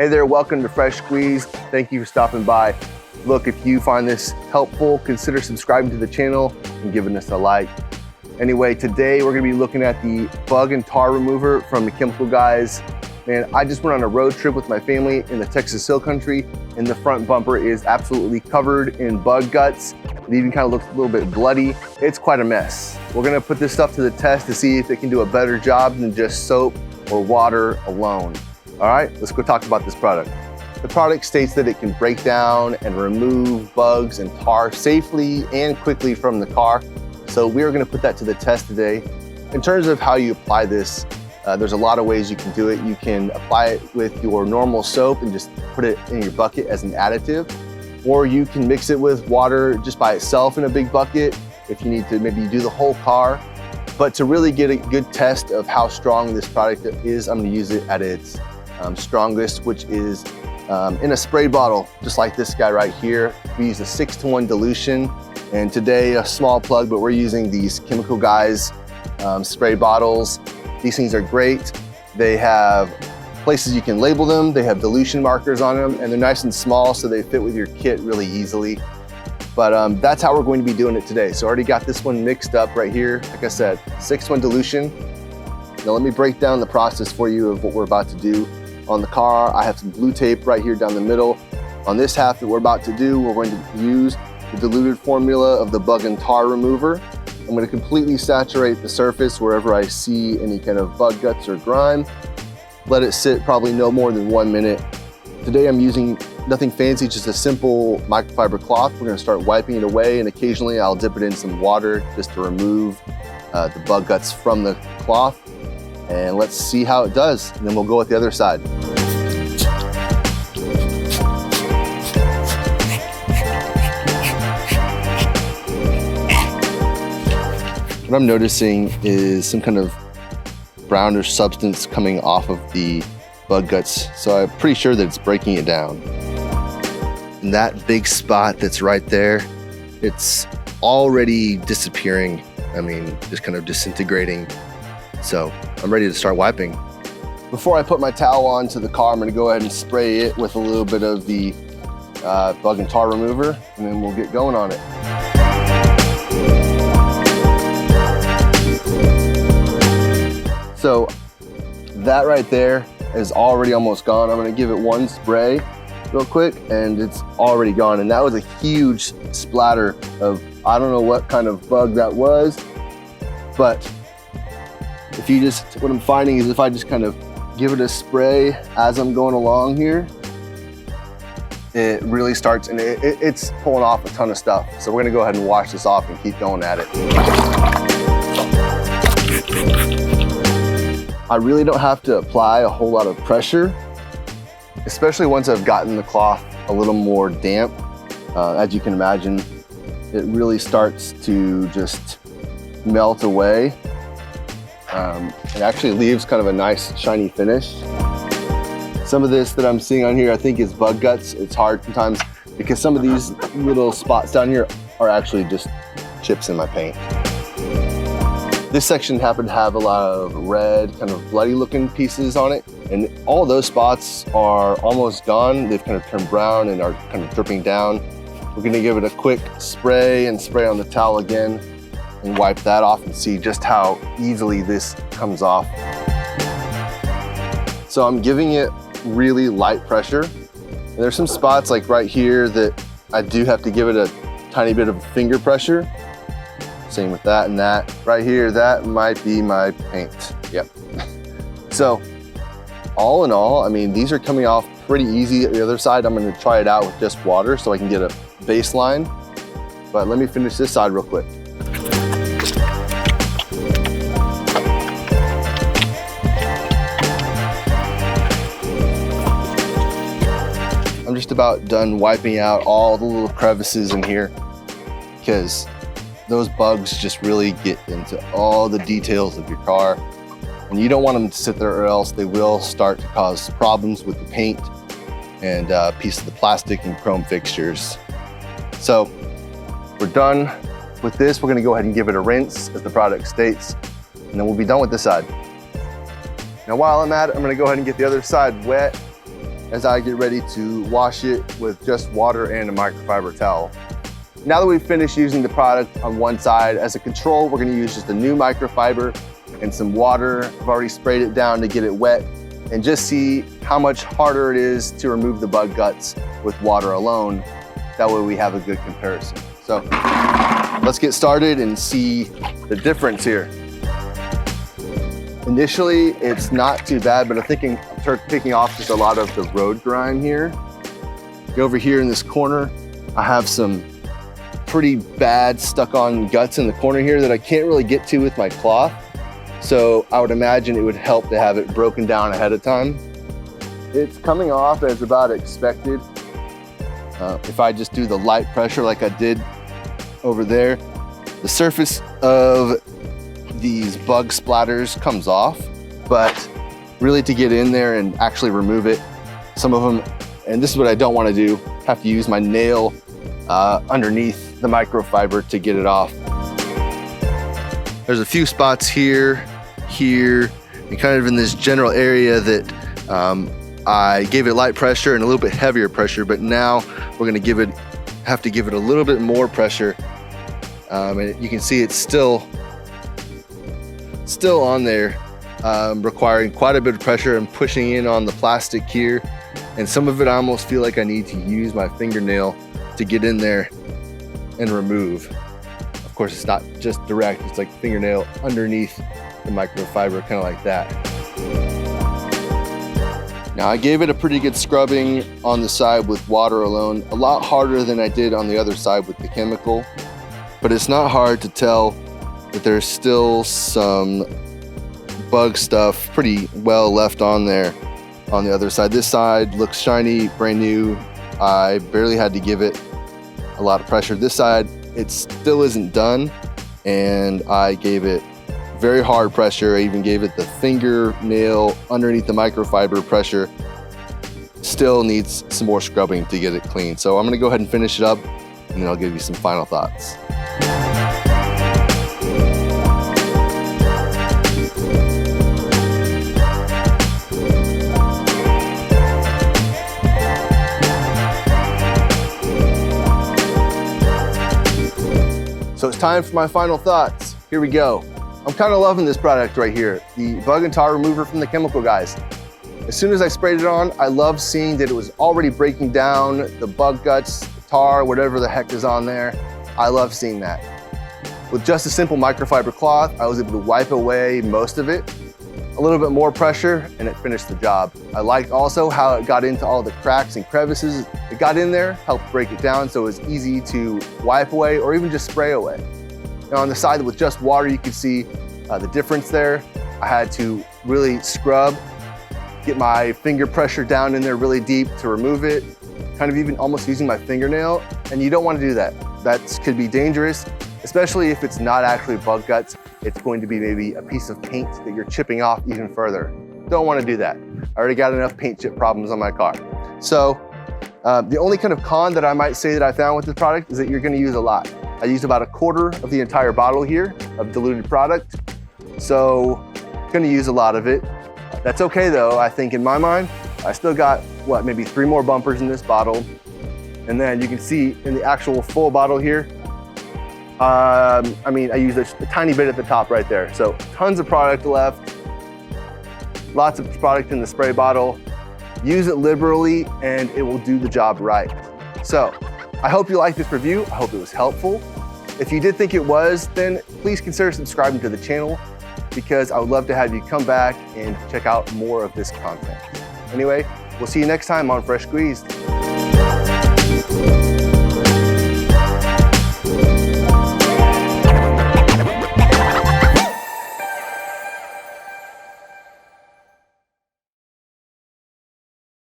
Hey there, welcome to Fresh Squeeze. Thank you for stopping by. Look, if you find this helpful, consider subscribing to the channel and giving us a like. Anyway, today we're gonna be looking at the bug and tar remover from the Chemical Guys. Man, I just went on a road trip with my family in the Texas Hill Country, and the front bumper is absolutely covered in bug guts. It even kind of looks a little bit bloody. It's quite a mess. We're gonna put this stuff to the test to see if it can do a better job than just soap or water alone. All right, let's go talk about this product. The product states that it can break down and remove bugs and tar safely and quickly from the car. So we are gonna put that to the test today. In terms of how you apply this, there's a lot of ways you can do it. You can apply it with your normal soap and just put it in your bucket as an additive, or you can mix it with water just by itself in a big bucket if you need to maybe do the whole car. But to really get a good test of how strong this product is, I'm gonna use it at its strongest, which is in a spray bottle, just like this guy right here. We use a 6-to-1 dilution, and today a small plug, but we're using these Chemical Guys spray bottles. These things are great. They have places you can label them. They have dilution markers on them, and they're nice and small, so they fit with your kit really easily. But that's how we're going to be doing it today. So I already got this one mixed up right here. Like I said, 6-to-1 dilution. Now let me break down the process for you of what we're about to do. On the car, I have some blue tape right here down the middle. On this half that we're about to do, we're going to use the diluted formula of the bug and tar remover. I'm going to completely saturate the surface wherever I see any kind of bug guts or grime. Let it sit probably no more than 1 minute. Today I'm using nothing fancy, just a simple microfiber cloth. We're going to start wiping it away, and occasionally I'll dip it in some water just to remove the bug guts from the cloth. And let's see how it does, and then we'll go with the other side. What I'm noticing is some kind of brownish substance coming off of the bug guts, so I'm pretty sure that it's breaking it down. And that big spot that's right there, it's already disappearing. I mean, just kind of disintegrating. So I'm ready to start wiping. Before I put my towel onto the car, I'm gonna go ahead and spray it with a little bit of the bug and tar remover, and then we'll get going on it. So that right there is already almost gone. I'm gonna give it one spray real quick, and it's already gone. And that was a huge splatter of, I don't know what kind of bug that was, but if you just, what I'm finding is if I just kind of give it a spray as I'm going along here, it really starts, and it's pulling off a ton of stuff. So we're gonna go ahead and wash this off and keep going at it. I really don't have to apply a whole lot of pressure, especially once I've gotten the cloth a little more damp. As you can imagine, it really starts to just melt away. It actually leaves kind of a nice shiny finish. Some of this that I'm seeing on here I think is bug guts. It's hard sometimes because some of these little spots down here are actually just chips in my paint. This section happened to have a lot of red, kind of bloody looking pieces on it, and all those spots are almost gone. They've kind of turned brown and are kind of dripping down. We're gonna give it a quick spray and spray on the towel again and wipe that off and see just how easily this comes off. So I'm giving it really light pressure. And there's some spots like right here that I do have to give it a tiny bit of finger pressure. Same with that and that. Right here, that might be my paint. Yep. So all in all, I mean, these are coming off pretty easy. The other side, I'm gonna try it out with just water so I can get a baseline. But let me finish this side real quick. I'm just about done wiping out all the little crevices in here because those bugs just really get into all the details of your car, and you don't want them to sit there or else they will start to cause problems with the paint and a piece of the plastic and chrome fixtures. So we're done with this. We're gonna go ahead and give it a rinse as the product states, and then we'll be done with this side. Now while I'm at it, I'm gonna go ahead and get the other side wet as I get ready to wash it with just water and a microfiber towel. Now that we've finished using the product on one side, as a control, we're gonna use just a new microfiber and some water. I've already sprayed it down to get it wet and just see how much harder it is to remove the bug guts with water alone. That way we have a good comparison. So let's get started and see the difference here. Initially, it's not too bad, but I'm thinking I'm taking off just a lot of the road grime here. Over here in this corner, I have some pretty bad stuck on guts in the corner here that I can't really get to with my cloth. So I would imagine it would help to have it broken down ahead of time. It's coming off as about expected. If I just do the light pressure like I did over there, the surface of these bug splatters comes off, but really to get in there and actually remove it, some of them, and this is what I don't want to do, have to use my nail underneath the microfiber to get it off. There's a few spots here, and kind of in this general area that I gave it light pressure and a little bit heavier pressure, but now we're gonna have to give it a little bit more pressure. And you can see it's still on there, requiring quite a bit of pressure and pushing in on the plastic here. And some of it I almost feel like I need to use my fingernail to get in there and remove. Of course, it's not just direct, it's like fingernail underneath the microfiber, kind of like that. Now I gave it a pretty good scrubbing on the side with water alone, a lot harder than I did on the other side with the chemical, but it's not hard to tell that there's still some bug stuff pretty well left on there on the other side. This side looks shiny, brand new. I barely had to give it a lot of pressure. This side, it still isn't done, and I gave it very hard pressure. I even gave it the fingernail underneath the microfiber pressure. Still needs some more scrubbing to get it clean. So I'm gonna go ahead and finish it up, and then I'll give you some final thoughts. So it's time for my final thoughts. Here we go. I'm kind of loving this product right here, the Bug and Tar remover from the Chemical Guys. As soon as I sprayed it on, I loved seeing that it was already breaking down the bug guts, tar, whatever the heck is on there. I love seeing that. With just a simple microfiber cloth, I was able to wipe away most of it. A little bit more pressure and it finished the job. I liked also how it got into all the cracks and crevices. It got in there, helped break it down so it was easy to wipe away or even just spray away. Now on the side with just water, you can see the difference there. I had to really scrub, get my finger pressure down in there really deep to remove it, kind of even almost using my fingernail, and you don't want to do that. That could be dangerous, especially if it's not actually bug guts. It's going to be maybe a piece of paint that you're chipping off even further. Don't want to do that. I already got enough paint chip problems on my car. So the only kind of con that I might say that I found with this product is that you're going to use a lot. I used about 1/4 of the entire bottle here of diluted product. So I'm going to use a lot of it. That's okay though. I think in my mind, I still got what, maybe 3 more bumpers in this bottle. And then you can see in the actual full bottle here, I used a tiny bit at the top right there. So tons of product left, lots of product in the spray bottle. Use it liberally and it will do the job right. So I hope you liked this review. I hope it was helpful. If you did think it was, then please consider subscribing to the channel because I would love to have you come back and check out more of this content. Anyway, we'll see you next time on Fresh Squeezed.